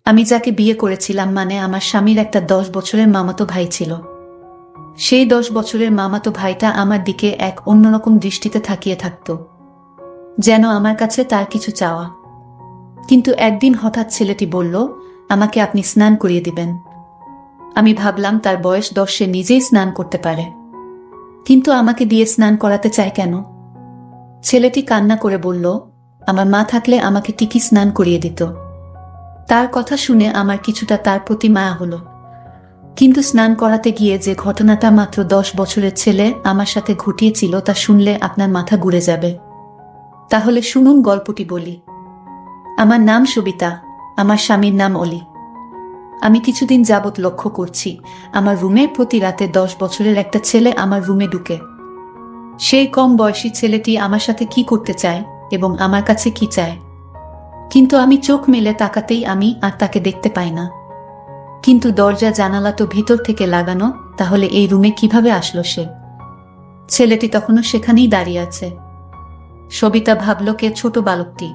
আমি যাকে বিয়ে করেছিলাম মানে আমার স্বামীর একটা 10 বছরের মামাতো ভাই ছিল। সেই 10 বছরের মামাতো ভাইটা আমার দিকে এক অন্যরকম দৃষ্টিতে তাকিয়ে থাকত, যেন আমার কাছে তার কিছু চাওয়া। কিন্তু একদিন হঠাৎ ছেলেটি বলল, আমাকে আপনি স্নান করিয়ে দিবেন। আমি ভাবলাম তার বয়স 10, সে নিজেই স্নান করতে পারে, কিন্তু আমাকে দিয়ে স্নান করাতে চায় কেন? ছেলেটি কান্না করে বলল, আমার মা থাকলে আমাকে ঠিকই স্নান করিয়ে দিত। তার কথা শুনে আমার কিছুটা তার প্রতি মায়া হলো। কিন্তু স্নান করাতে গিয়ে যে ঘটনাটা মাত্র 10 বছরের ছেলে আমার সাথে ঘটিয়েছিল তা শুনলে আপনার মাথা ঘুরে যাবে। তাহলে শুনুন গল্পটি বলি। আমার নাম সবিতা, আমার স্বামীর নাম অলি। আমি কিছুদিন যাবৎ লক্ষ্য করছি আমার রুমে প্রতি রাতে 10 বছরের একটা ছেলে আমার রুমে ঢুকে। সেই কম বয়সী ছেলেটি আমার সাথে কি করতে চায় এবং আমার কাছে কি চায়, কিন্তু আমি চোখ মেলে তাকাতেই আমি আর তাকে দেখতে পাই না। কিন্তু দরজা জানালা তো ভিতর থেকে লাগানো, তাহলে এই রুমে কিভাবে আসলো সে? ছেলেটি তখনও সেখানেই দাঁড়িয়ে আছে। সবিতা ভাবল, কে ছোট বালকটি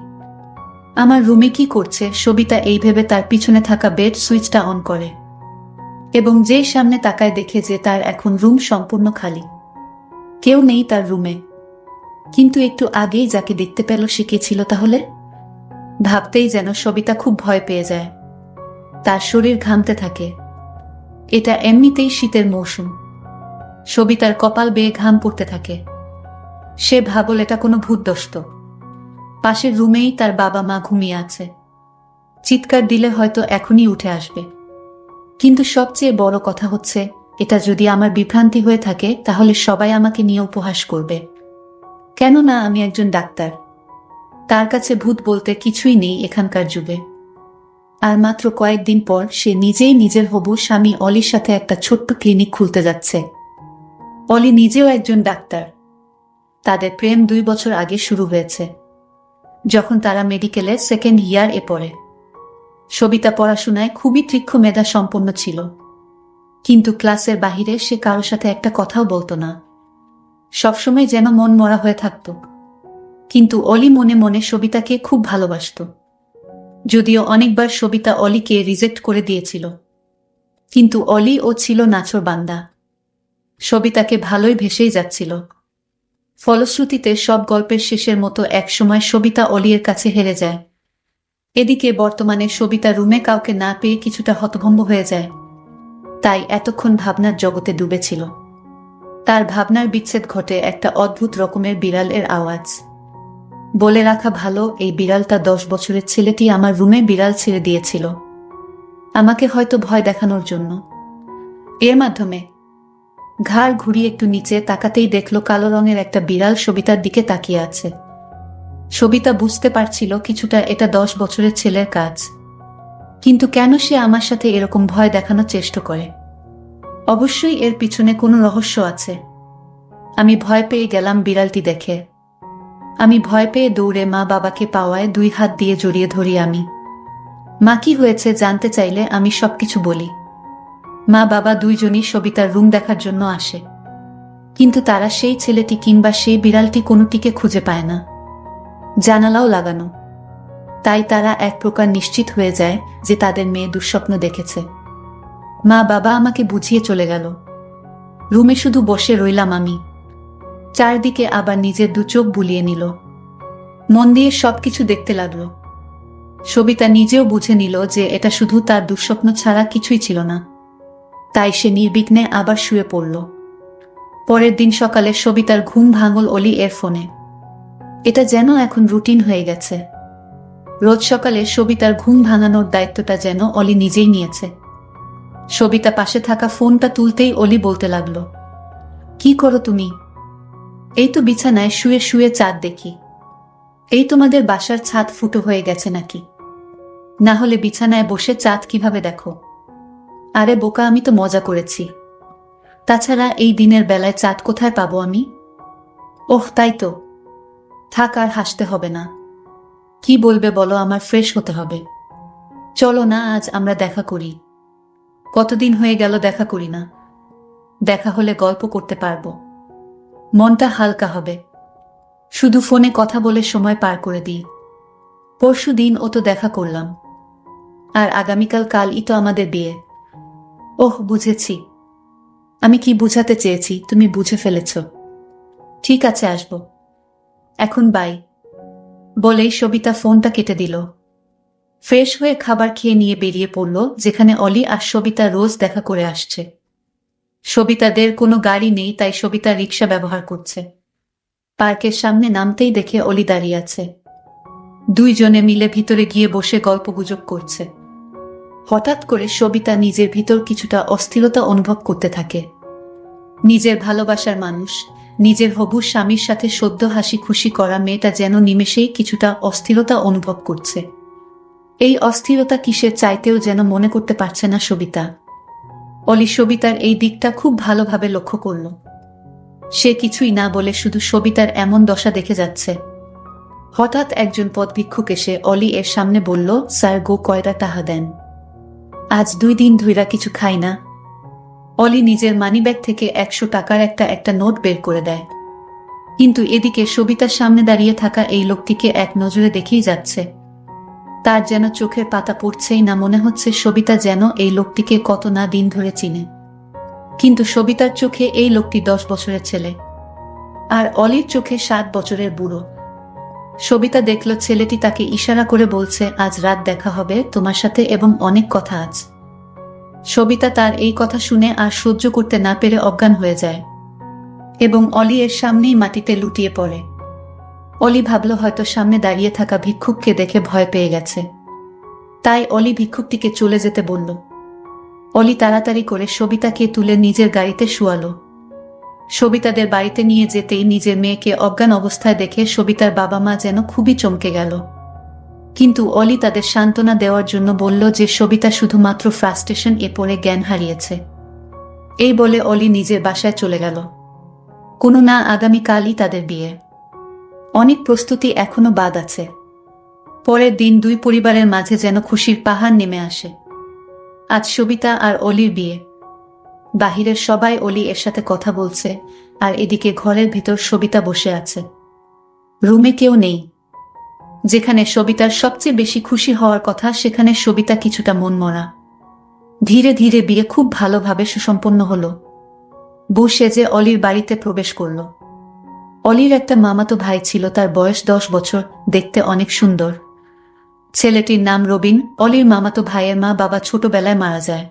আমার রুমে কি করছে? সবিতা এই ভেবে তার পিছনে থাকা বেড সুইচটা অন করে এবং যেই সামনে তাকায় দেখে যে তার এখন রুম সম্পূর্ণ খালি, কেউ নেই তার রুমে। কিন্তু একটু আগেই যাকে দেখতে পেল সে কে ছিল তাহলে? ভাবতেই যেন সবিতা খুব ভয় পেয়ে যায়। তার শরীর ঘামতে থাকে। এটা এমনিতেই শীতের মৌসুম। সবিতার কপাল বেয়ে ঘাম পড়তে থাকে। সে ভাবল এটা কোনো ভূতদস্ত। পাশের রুমেই তার বাবা মা ঘুমিয়ে আছে। চিৎকার দিলে হয়তো এখনই উঠে আসবে। কিন্তু সবচেয়ে বড় কথা হচ্ছে, এটা যদি আমার বিভ্রান্তি হয়ে থাকে তাহলে সবাই আমাকে নিয়ে উপহাস করবে। কেননা আমি একজন ডাক্তার। তার কাছে ভূত বলতে কিছুই নেই এখানকার যুগে। আর মাত্র কয়েকদিন পর সে নিজেই নিজের হবু স্বামী অলির সাথে একটা ছোট্ট ক্লিনিক খুলতে যাচ্ছে। অলি নিজেও একজন ডাক্তার। তাদের প্রেম 2 বছর আগে শুরু হয়েছে, যখন তারা মেডিকেলে সেকেন্ড ইয়ার এ পড়ে। সবিতা পড়াশোনায় খুবই তীক্ষ্ণ মেধা সম্পন্ন ছিল, কিন্তু ক্লাসের বাহিরে সে কারোর সাথে একটা কথাও বলতো না। সবসময় যেন মন মরা হয়ে থাকত। কিন্তু অলি মনে মনে সবিতাকে খুব ভালোবাসত। যদিও অনেকবার সবিতা অলিকে রিজেক্ট করে দিয়েছিল, কিন্তু অলি ও ছিল নাছোড়বান্দা। সবিতাকে ভালোই ভেসেই যাচ্ছিল। ফলশ্রুতিতে সব গল্পের শেষের মতো একসময় সবিতা অলির কাছে হেরে যায়। এদিকে বর্তমানে সবিতা রুমে কাউকে না পেয়ে কিছুটা হতভম্ব হয়ে যায়। তাই এতক্ষণ ভাবনার জগতে ডুবেছিল। তার ভাবনার বিচ্ছেদ ঘটে একটা অদ্ভুত রকমের বিড়ালের আওয়াজ। বলে রাখা ভালো, এই বিড়ালটা 10 বছরের ছেলেটি আমার রুমে বিড়াল ছেড়ে দিয়েছিল, আমাকে হয়তো ভয় দেখানোর জন্য। এর মাধ্যমে ঘাড় ঘুরিয়ে একটু নিচে তাকাতেই দেখল কালো রঙের একটা বিড়াল সবিতার দিকে তাকিয়ে আছে। সবিতা বুঝতে পারছিল কিছুটা এটা 10 বছরের ছেলের কাজ, কিন্তু কেন সে আমার সাথে এরকম ভয় দেখানোর চেষ্টা করে? অবশ্যই এর পিছনে কোনো রহস্য আছে। আমি ভয় পেয়ে গেলাম বিড়ালটি দেখে। আমি ভয় পেয়ে দৌড়ে মা বাবাকে পাওয়ায় 2 হাত দিয়ে জড়িয়ে ধরি আমি। মা কি হয়েছে জানতে চাইলে আমি সবকিছু বলি। মা বাবা দুইজনই সবিতার রুম দেখার জন্য আসে, কিন্তু তারা সেই ছেলেটি কিংবা সেই বিড়ালটি কোনোটিকে খুঁজে পায় না। জানালাও লাগানো। তাই তারা এক প্রকার নিশ্চিত হয়ে যায় যে তাদের মেয়ে দুঃস্বপ্ন দেখেছে। মা বাবা আমাকে বুঝিয়ে চলে গেল। রুমে শুধু বসে রইলাম আমি। চারদিকে আবার নিজের 2 চোখ বুলিয়ে নিল। মন দিয়ে সবকিছু দেখতে লাগলো। সবিতা নিজেও বুঝে নিল যে এটা শুধু তার দুঃস্বপ্ন ছাড়া কিছুই ছিল না। তাই সে নির্বিঘ্নে আবার শুয়ে পড়ল। পরের দিন সকালে সবিতার ঘুম ভাঙল অলি এর ফোনে। এটা যেন এখন রুটিন হয়ে গেছে। রোজ সকালে সবিতার ঘুম ভাঙানোর দায়িত্বটা যেন অলি নিজেই নিয়েছে। সবিতা পাশে থাকা ফোনটা তুলতেই অলি বলতে লাগলো, কি করো তুমি? এই তো বিছানায় শুয়ে শুয়ে চাঁদ দেখি। এই তোমাদের বাসার ছাদ ফুটো হয়ে গেছে নাকি? না হলে বিছানায় বসে চাঁদ কিভাবে দেখো? আরে বোকা, আমি তো মজা করেছি। তাছাড়া এই দিনের বেলায় চাঁদ কোথায় পাবো আমি? ওহ তাই তো, থাক আর হাসতে হবে না। কি বলবে বলো, আমার ফ্রেশ হতে হবে। চলো না আজ আমরা দেখা করি। কতদিন হয়ে গেল দেখা করি না। দেখা হলে গল্প করতে পারবো, মনটা হালকা হবে। শুধু ফোনে কথা বলে সময় পার করে দিই। পরশু দিন ও তো দেখা করলাম। আর আগামীকাল কালই তো আমাদের বিয়ে। ওহ, বুঝেছি। আমি কি বুঝাতে চেয়েছি তুমি বুঝে ফেলেছ। ঠিক আছে, আসবো এখন, বাই। বলেই সবিতা ফোনটা কেটে দিল। ফ্রেশ হয়ে খাবার খেয়ে নিয়ে বেরিয়ে পড়ল যেখানে অলি আর সবিতা রোজ দেখা করে আসছে। সবিতাদের কোনো গাড়ি নেই, তাই সবিতা রিক্সা ব্যবহার করছে। পার্কের সামনে নামতেই দেখে অলি দাঁড়িয়ে আছে। দুইজনে মিলে ভিতরে গিয়ে বসে গল্পগুজব করছে। হঠাৎ করে সবিতা নিজের ভিতর কিছুটা অস্থিরতা অনুভব করতে থাকে। নিজের ভালোবাসার মানুষ, নিজের হবু স্বামীর সাথে সদ্য হাসি খুশি করা মেয়েটা যেন নিমেষেই কিছুটা অস্থিরতা অনুভব করছে। এই অস্থিরতা কিসের চাইতেও যেন মনে করতে পারছে না সবিতা। অলি সবিতার এই দিকটা খুব ভালোভাবে লক্ষ্য করল। সে কিছুই না বলে শুধু সবিতার এমন দশা দেখে যাচ্ছে। হঠাৎ একজন পথভিক্ষুক এসে অলি এর সামনে বলল, স্যার গো কয়টা টাকা দেন, আজ 2 দিন ধইরা কিছু খাই না। অলি নিজের মানিব্যাগ থেকে 100 টাকার একটা নোট বের করে দেয়। কিন্তু এদিকে সবিতার সামনে দাঁড়িয়ে থাকা এই লোকটিকে এক নজরে দেখেই যাচ্ছে। তার যেন চোখের পাতা পড়ছেই না, মনে হচ্ছে সবিতা যেন এই লোকটিকে কত না দিন ধরে চিনে। কিন্তু সবিতার চোখে এই লোকটি 10 বছরের ছেলে, আর অলির চোখে 7 বছরের বুড়ো। সবিতা দেখল ছেলেটি তাকে ইশারা করে বলছে, আজ রাত দেখা হবে তোমার সাথে এবং অনেক কথা আছে। সবিতা তার এই কথা শুনে আর সহ্য করতে না পেরে অজ্ঞান হয়ে যায় এবং অলি এর সামনেই মাটিতে লুটিয়ে পড়ে। অলি ভাবল হয়তো সামনে দাঁড়িয়ে থাকা ভিক্ষুককে দেখে ভয় পেয়ে গেছে, তাই অলি ভিক্ষুকটিকে চলে যেতে বলল। অলি তাড়াতাড়ি করে সবিতাকে তুলে নিজের গাড়িতে শুয়ালো। সবিতাদের বাড়িতে নিয়ে যেতেই নিজের মেয়েকে অজ্ঞান অবস্থায় দেখে সবিতার বাবা মা যেন খুবই চমকে গেল। কিন্তু অলি তাদের সান্ত্বনা দেওয়ার জন্য বলল যে সবিতা শুধুমাত্র ফ্রাস্ট্রেশন এ পড়ে জ্ঞান হারিয়েছে। এই বলে অলি নিজের বাসায় চলে গেল। কোনো না, আগামীকালই তাদের বিয়ে। অনেক প্রস্তুতি এখনো বাদ আছে। পরের দিন দুই পরিবারের মাঝে যেন খুশির পাহাড় নেমে আসে। আজ সবিতা আর অলির বিয়ে। বাহিরের সবাই অলি এর সাথে কথা বলছে, আর এদিকে ঘরের ভিতর সবিতা বসে আছে। রুমে কেউ নেই। যেখানে সবিতার সবচেয়ে বেশি খুশি হওয়ার কথা সেখানে সবিতা কিছুটা মনমরা। ধীরে ধীরে বিয়ে খুব ভালোভাবে সুসম্পন্ন হলো। বউ সেজে অলির বাড়িতে প্রবেশ করল। অলির একটা মামাতো ভাই ছিল, তার বয়স 10 বছর, দেখতে অনেক সুন্দর। ছেলেটির নাম রবিন। অলির মামাতো ভাইয়ের মা বাবা ছোটবেলায় মারা যায়।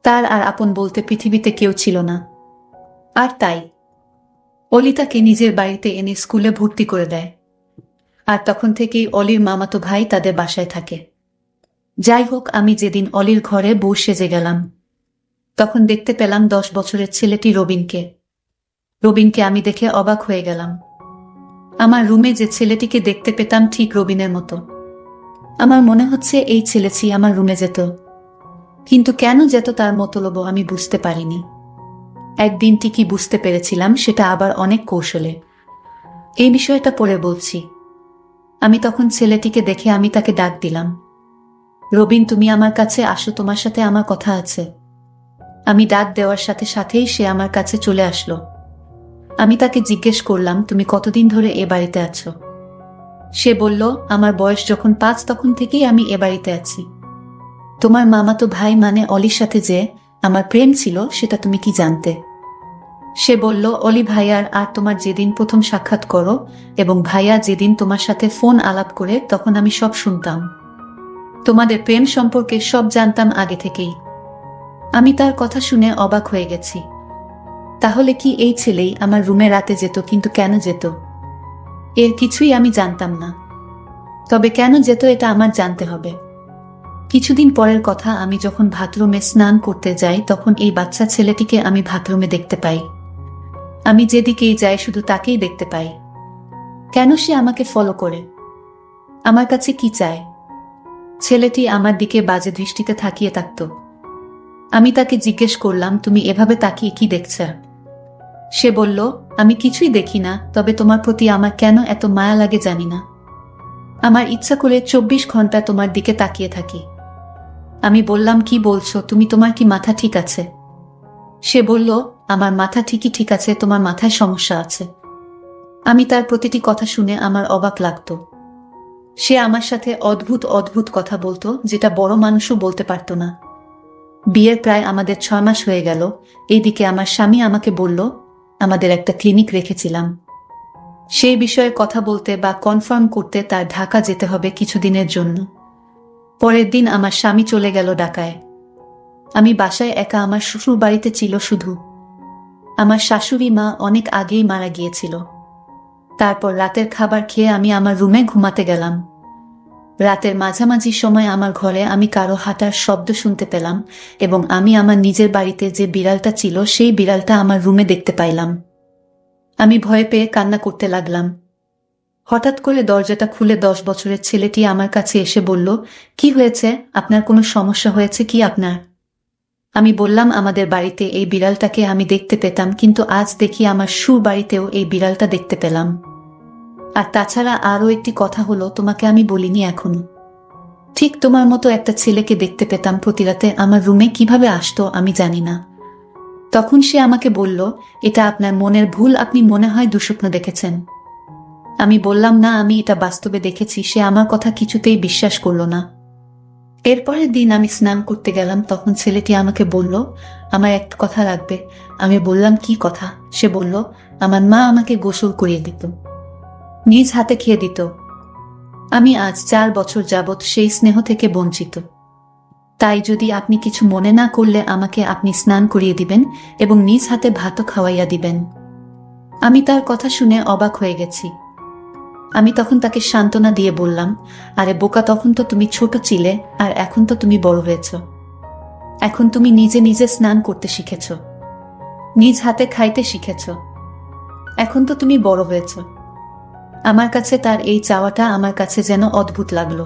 তার আর আপন বলতে পৃথিবীতে কেউ ছিল না। আর তাই অলি তাকে নিজের বাড়িতে এনে স্কুলে ভর্তি করে দেয়। আর তখন থেকেই অলির মামাতো ভাই তাদের বাসায় থাকে। যাই হোক, আমি যেদিন অলির ঘরে বউ সেজে গেলাম, তখন দেখতে পেলাম 10 বছরের ছেলেটি রবিনকে। রবিনকে আমি দেখে অবাক হয়ে গেলাম। আমার রুমে যে ছেলেটিকে দেখতে পেতাম ঠিক রবিনের মতো। আমার মনে হচ্ছে এই ছেলেটি আমার রুমে যেত, কিন্তু কেন যেত তার মতলব আমি বুঝতে পারিনি। একদিন ঠিকই বুঝতে পেরেছিলাম, সেটা আবার অনেক কৌশলে। এই বিষয়টা পরে বলছি। আমি তখন ছেলেটিকে দেখে আমি তাকে ডাক দিলাম, রবিন তুমি আমার কাছে আসো, তোমার সাথে আমার কথা আছে। আমি ডাক দেওয়ার সাথে সাথেই সে আমার কাছে চলে আসলো। আমি তাকে জিজ্ঞেস করলাম, তুমি কতদিন ধরে এ বাড়িতে আছো? সে বলল, আমার বয়স যখন 5 তখন থেকেই আমি এ বাড়িতে আছি। তোমার মামাতো ভাই মানে অলির সাথে যে আমার প্রেম ছিল সেটা তুমি কি জানতে? সে বলল, অলি ভাইয়ার আর তোমার যেদিন প্রথম সাক্ষাৎ করো এবং ভাইয়া যেদিন তোমার সাথে ফোন আলাপ করে, তখন আমি সব শুনতাম। তোমাদের প্রেম সম্পর্কে সব জানতাম আগে থেকেই। আমি তার কথা শুনে অবাক হয়ে গেছি। তাহলে কি এই ছেলেই আমার রুমে রাতে যেত? কিন্তু কেন যেত? এর কিছুই আমি জানতাম না। তবে কেন যেত এটা আমার জানতে হবে। কিছুদিন পরের কথা, আমি যখন বাথরুমে স্নান করতে যাই তখন এই বাচ্চা ছেলেটিকে আমি বাথরুমে দেখতে পাই। আমি যেদিকেই যাই শুধু তাকেই দেখতে পাই। কেন সে আমাকে ফলো করে? আমার কাছে কি চায়? ছেলেটি আমার দিকে বাজে দৃষ্টিতে তাকিয়ে থাকত। আমি তাকে জিজ্ঞেস করলাম, তুমি এভাবে তাকিয়ে কি দেখছ? সে বলল, আমি কিছুই দেখি না, তবে তোমার প্রতি আমার কেন এত মায়া লাগে জানি না। আমার ইচ্ছা করে 24 ঘন্টা তোমার দিকে তাকিয়ে থাকি। আমি বললাম, কি বলছো তুমি? তোমার কি মাথা ঠিক আছে? সে বলল, আমার মাথা ঠিকই ঠিক আছে, তোমার মাথায় সমস্যা আছে। আমি তার প্রতিটি কথা শুনে আমার অবাক লাগতো। সে আমার সাথে অদ্ভুত অদ্ভুত কথা বলতো, যেটা বড় মানুষও বলতে পারত না। বিয়ের প্রায় আমাদের 6 মাস হয়ে গেল। এইদিকে আমার স্বামী আমাকে বলল, আমাদের একটা ক্লিনিক রেখেছিলাম, সেই বিষয়ে কথা বলতে বা কনফার্ম করতে তার ঢাকা যেতে হবে কিছুদিনের জন্য। পরের দিন আমার স্বামী চলে গেল ঢাকায়। আমি বাসায় একা। আমার শ্বশুর বাড়িতে ছিল শুধু। আমার শাশুড়ি মা অনেক আগেই মারা গিয়েছিল। তারপর রাতের খাবার খেয়ে আমি আমার রুমে ঘুমাতে গেলাম। রাতের মাঝামাঝি সময় আমার ঘরে আমি কারো হাঁটার শব্দ শুনতে পেলাম এবং আমি আমার নিজের বাড়িতে যে বিড়ালটা ছিল সেই বিড়ালটা আমার রুমে দেখতে পাইলাম। আমি ভয় পেয়ে কান্না করতে লাগলাম। হঠাৎ করে দরজাটা খুলে 10 বছরের ছেলেটি আমার কাছে এসে বলল, কি হয়েছে? আপনার কোনো সমস্যা হয়েছে কি আপনার? আমি বললাম, আমাদের বাড়িতে এই বিড়ালটাকে আমি দেখতে পেতাম, কিন্তু আজ দেখি আমার বাড়িতেও এই বিড়ালটা দেখতে পেলাম। আর তাছাড়া আরও একটি কথা হলো, তোমাকে আমি বলিনি এখনো। ঠিক তোমার মতো একটা ছেলেকে দেখতে পেতাম প্রতি রাতে আমার রুমে, কিভাবে আসতো আমি জানি না। তখন সে আমাকে বলল, এটা আপনার মনের ভুল, আপনি মনে হয় দুঃস্বপ্ন দেখেছেন। আমি বললাম, না, আমি এটা বাস্তবে দেখেছি। সে আমার কথা কিছুতেই বিশ্বাস করল না। এরপরের দিন আমি স্নান করতে গেলাম, তখন ছেলেটি আমাকে বলল, আমার একটা কথা লাগবে। আমি বললাম, কি কথা? সে বলল, আমার মা আমাকে গোসল করিয়ে দিত, নিজ হাতে খেয়ে দিত। আমি আজ 4 বছর যাবৎ সেই স্নেহ থেকে বঞ্চিত। তাই যদি আপনি কিছু মনে না করলে আমাকে আপনি স্নান করিয়ে দিবেন এবং নিজ হাতে ভাতও খাওয়াইয়া দিবেন। আমি তার কথা শুনে অবাক হয়ে গেছি। আমি তখন তাকে সান্ত্বনা দিয়ে বললাম, আরে বোকা, তখন তো তুমি ছোট ছিলে, আর এখন তো তুমি বড় হয়েছ। এখন তুমি নিজে নিজে স্নান করতে শিখেছ, নিজ হাতে খাইতে শিখেছ। এখন তো তুমি বড় হয়েছ। আমার কাছে তার এই চাওয়াটা আমার কাছে যেন অদ্ভুত লাগলো।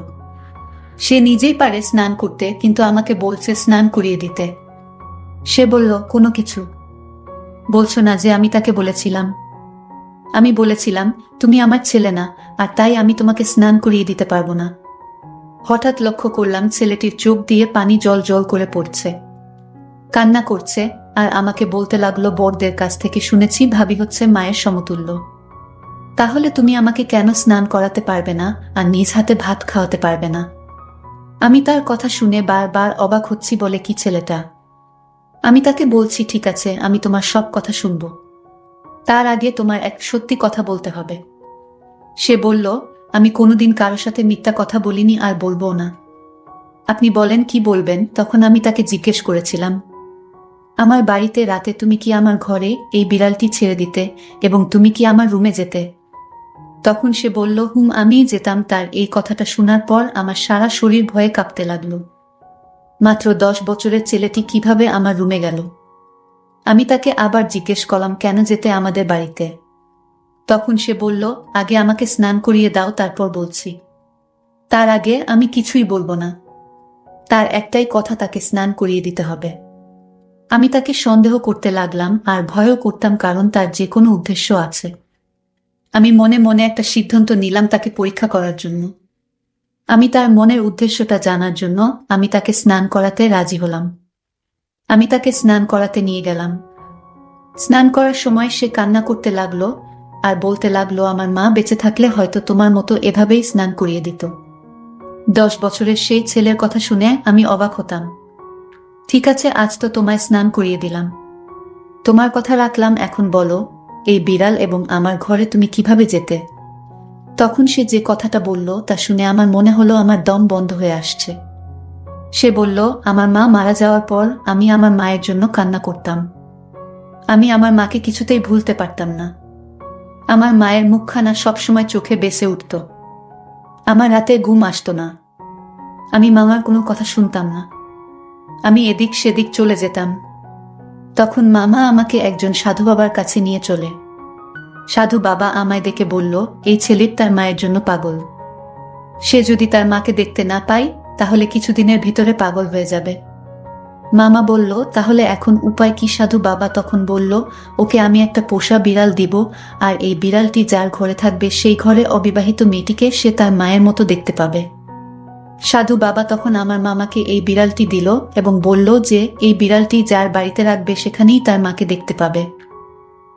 সে নিজেই পারে স্নান করতে, কিন্তু আমাকে বলছে স্নান করিয়ে দিতে। সে বলল, কোনো কিছু বলছো না যে আমি তাকে বলেছিলাম? আমি বলেছিলাম, তুমি আমার ছেলে না, আর তাই আমি তোমাকে স্নান করিয়ে দিতে পারবো না। হঠাৎ লক্ষ্য করলাম ছেলেটির চোখ দিয়ে পানি জল জল করে পড়ছে, কান্না করছে, আর আমাকে বলতে লাগলো, বড়দের কাছ থেকে শুনেছি ভাবি হচ্ছে মায়ের সমতুল্য। তাহলে তুমি আমাকে কেন স্নান করাতে পারবে না আর নিজ হাতে ভাত খাওয়াতে পারবে না? আমি তার কথা শুনে বারবার অবাক হচ্ছি। বলে কি ছেলেটা? আমি তাকে বলছি, ঠিক আছে, আমি তোমার সব কথা শুনবো, তার আগে তোমার এক সত্যি কথা বলতে হবে। সে বলল, আমি কোনোদিন কারো সাথে মিথ্যা কথা বলিনি আর বলবো না। আপনি বলেন, কি বলবেন? তখন আমি তাকে জিজ্ঞেস করেছিলাম, আমার বাড়িতে রাতে তুমি কি আমার ঘরে এই বিড়ালটি ছেড়ে দিতে এবং তুমি কি আমার রুমে যেতে? তখন সে বলল, আমিই যেতাম। তার এই কথাটা শোনার পর আমার সারা শরীর ভয়ে কাঁপতে লাগলো। মাত্র 10 বছরের ছেলেটি কিভাবে আমার রুমে গেল? আমি তাকে আবার জিজ্ঞেস করলাম, কেন যেতে আমাদের বাড়িতে? তখন সে বলল, আগে আমাকে স্নান করিয়ে দাও, তারপর বলছি। তার আগে আমি কিছুই বলবো না। তার একটাই কথা, তাকে স্নান করিয়ে দিতে হবে। আমি তাকে সন্দেহ করতে লাগলাম আর ভয়ও করতাম, কারণ তার যে কোনো উদ্দেশ্য আছে। আমি মনে মনে একটা সিদ্ধান্ত নিলাম তাকে পরীক্ষা করার জন্য। আমি তার মনের উদ্দেশ্যটা জানার জন্য আমি তাকে স্নান করাতে রাজি হলাম। আমি তাকে স্নান করাতে নিয়ে গেলাম। স্নান করার সময় সে কান্না করতে লাগলো আর বলতে লাগলো, আমার মা বেঁচে থাকলে হয়তো তোমার মতো এভাবেই স্নান করিয়ে দিত। 10 বছরের সেই ছেলের কথা শুনে আমি অবাক হতাম। ঠিক আছে, আজ তো তোমায় স্নান করিয়ে দিলাম, তোমার কথা রাখলাম। এখন বলো, এই বিড়াল এবং আমার ঘরে তুমি কিভাবে যেতে? তখন সে যে কথাটা বলল তা শুনে আমার মনে হলো আমার দম বন্ধ হয়ে আসছে। সে বলল, আমার মা মারা যাওয়ার পর আমি আমার মায়ের জন্য কান্না করতাম। আমি আমার মাকে কিছুতেই ভুলতে পারতাম না। আমার মায়ের মুখখানা সবসময় চোখে ভেসে উঠত। আমার রাতে ঘুম আসতো না। আমি মামার কোনো কথা শুনতাম না। আমি এদিক সেদিক চলে যেতাম। তখন মামা আমাকে একজন সাধু বাবার কাছে নিয়ে চলে। সাধু বাবা আমায় দেখে বলল, এই ছেলের তার মায়ের জন্য পাগল। সে যদি তার মাকে দেখতে না পায় তাহলে কিছুদিনের ভিতরে পাগল হয়ে যাবে। মামা বলল, তাহলে এখন উপায় কি? সাধু বাবা তখন বলল, ওকে আমি একটা পোষা বিড়াল দিব, আর এই বিড়ালটি যার ঘরে থাকবে সেই ঘরে অবিবাহিত মেয়েটিকে সে তার মায়ের মতো দেখতে পাবে। সাধু বাবা তখন আমার মামাকে এই বিড়ালটি দিল এবং বলল যে এই বিড়ালটি যার বাড়িতে রাখবে সেখানেই তার মাকে দেখতে পাবে।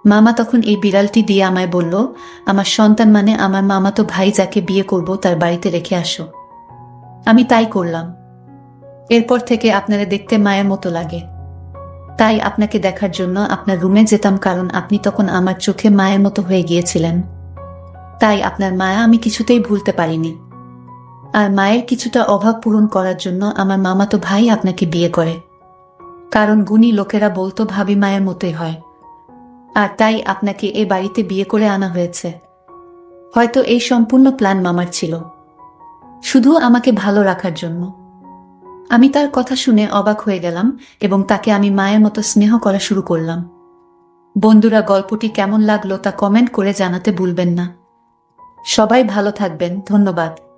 মামা তখন এই বিড়ালটি দিয়ে আমায় বলল, আমার সন্তান মানে আমার মামাতো ভাই যাকে বিয়ে করব তার বাড়িতে রেখে আসো। আমি তাই করলাম। এরপর থেকে আপনারা দেখতে মায়ের মতো লাগে। তাই আপনাকে দেখার জন্য আপনার রুমে যেতাম, কারণ আপনি তখন আমার চোখে মায়ের মতো হয়ে গিয়েছিলেন। তাই আপনার মায়া আমি কিছুতেই ভুলতে পারিনি। আর মায়ের কিছুটা অভাব পূরণ করার জন্য আমার মামাতো ভাই আপনাকে বিয়ে করে। কারণ গুণী লোকেরা বলতো ভাবি মায়ের মতোই হয়। আর তাই আপনাকে এ বাড়িতে বিয়ে করে আনা হয়েছে। হয়তো এই সম্পূর্ণ প্ল্যান মামার ছিল, শুধু আমাকে ভালো রাখার জন্য। আমি তার কথা শুনে অবাক হয়ে গেলাম এবং তাকে আমি মায়ের মতো স্নেহ করা শুরু করলাম। বন্ধুরা, গল্পটি কেমন লাগলো তা কমেন্ট করে জানাতে ভুলবেন না। সবাই ভালো থাকবেন। ধন্যবাদ।